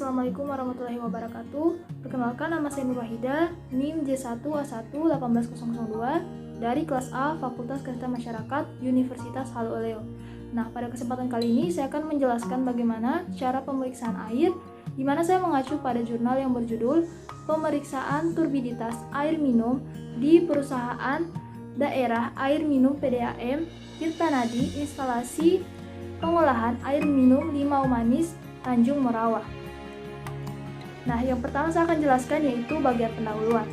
Assalamualaikum warahmatullahi wabarakatuh. Perkenalkan, nama saya Nur Wahida, NIM J1A1-18002 dari kelas A Fakultas Kesehatan Masyarakat Universitas Halu Oleo. Nah, pada kesempatan kali ini saya akan menjelaskan bagaimana cara pemeriksaan air, di mana saya mengacu pada jurnal yang berjudul Pemeriksaan Turbiditas Air Minum di Perusahaan Daerah Air Minum PDAM Tirtanadi Instalasi Pengolahan Air Minum Limau Manis Tanjung Morawa. Nah, yang pertama saya akan jelaskan yaitu bagian pendahuluan.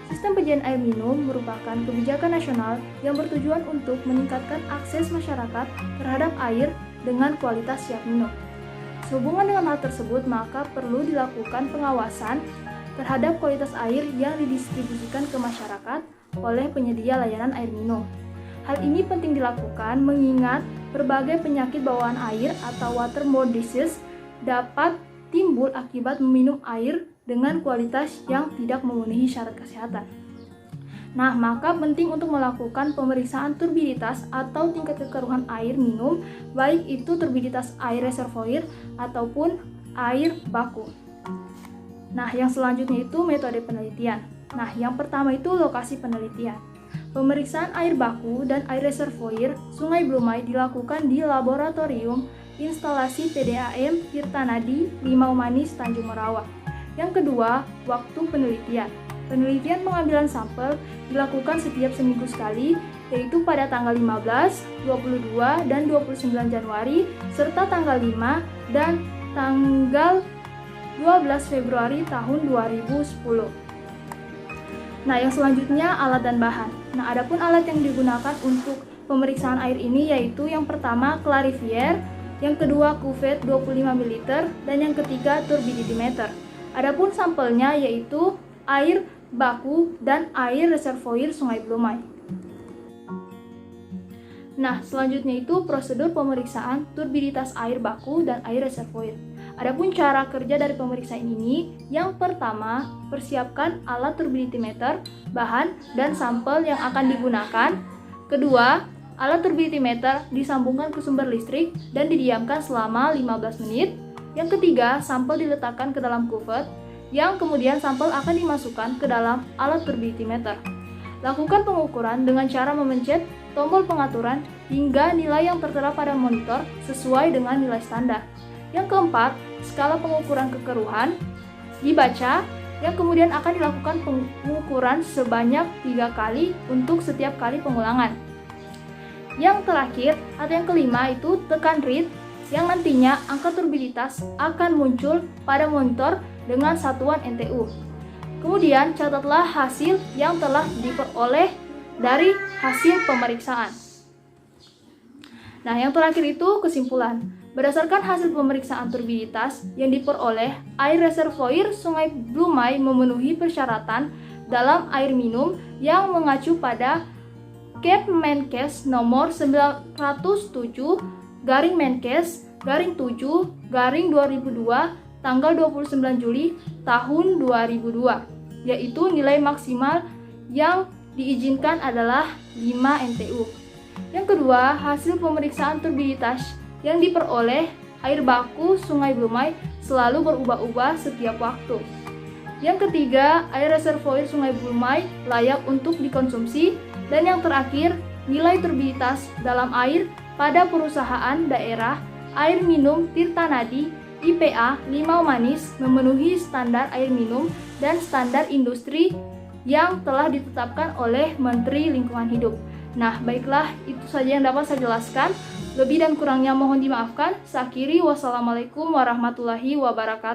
Sistem penyediaan air minum merupakan kebijakan nasional yang bertujuan untuk meningkatkan akses masyarakat terhadap air dengan kualitas siap minum. Sehubungan dengan hal tersebut, maka perlu dilakukan pengawasan terhadap kualitas air yang didistribusikan ke masyarakat oleh penyedia layanan air minum. Hal ini penting dilakukan mengingat berbagai penyakit bawaan air atau waterborne disease dapat timbul akibat meminum air dengan kualitas yang tidak memenuhi syarat kesehatan. Nah, maka penting untuk melakukan pemeriksaan turbiditas atau tingkat kekeruhan air minum, baik itu turbiditas air reservoir ataupun air baku. Nah, yang selanjutnya itu metode penelitian. Nah, yang pertama itu lokasi penelitian. Pemeriksaan air baku dan air reservoir Sungai Blumai dilakukan di laboratorium instalasi PDAM Tirtanadi Limau Manis Tanjung Morawa. Yang kedua, waktu penelitian. Penelitian pengambilan sampel dilakukan setiap seminggu sekali, yaitu pada tanggal 15, 22, dan 29 Januari, serta tanggal 5 dan tanggal 12 Februari tahun 2010. Nah, yang selanjutnya alat dan bahan. Nah, adapun alat yang digunakan untuk pemeriksaan air ini yaitu yang pertama clarifier, yang kedua cuvette 25 ml, dan yang ketiga turbidimeter. Adapun sampelnya yaitu air baku dan air reservoir Sungai Blumai. Nah, selanjutnya itu prosedur pemeriksaan turbiditas air baku dan air reservoir. Adapun cara kerja dari pemeriksaan ini, yang pertama, persiapkan alat turbidimeter, bahan, dan sampel yang akan digunakan. Kedua, alat turbidimeter disambungkan ke sumber listrik dan didiamkan selama 15 menit. Yang ketiga, sampel diletakkan ke dalam cuvette, yang kemudian sampel akan dimasukkan ke dalam alat turbidimeter. Lakukan pengukuran dengan cara memencet tombol pengaturan hingga nilai yang tertera pada monitor sesuai dengan nilai standar. Yang keempat, skala pengukuran kekeruhan dibaca, yang kemudian akan dilakukan pengukuran sebanyak 3 kali untuk setiap kali pengulangan. Yang terakhir atau yang kelima itu tekan read, yang nantinya angka turbiditas akan muncul pada monitor dengan satuan NTU. Kemudian catatlah hasil yang telah diperoleh dari hasil pemeriksaan. Nah, yang terakhir itu kesimpulan. Berdasarkan hasil pemeriksaan turbiditas yang diperoleh, air reservoir Sungai Blumai memenuhi persyaratan dalam air minum yang mengacu pada Kepmenkes nomor 907/Menkes/7/2002 tanggal 29 Juli tahun 2002, yaitu nilai maksimal yang diizinkan adalah 5 NTU. Yang kedua, hasil pemeriksaan turbiditas yang diperoleh air baku Sungai Blumai selalu berubah-ubah setiap waktu. Yang ketiga, air reservoir Sungai Blumai layak untuk dikonsumsi. Dan yang terakhir, nilai turbiditas dalam air pada perusahaan daerah air minum Tirtanadi IPA Limau Manis memenuhi standar air minum dan standar industri yang telah ditetapkan oleh Menteri Lingkungan Hidup. Nah, baiklah, itu saja yang dapat saya jelaskan. Lebih dan kurangnya mohon dimaafkan. Saya akhiri, wassalamualaikum warahmatullahi wabarakatuh.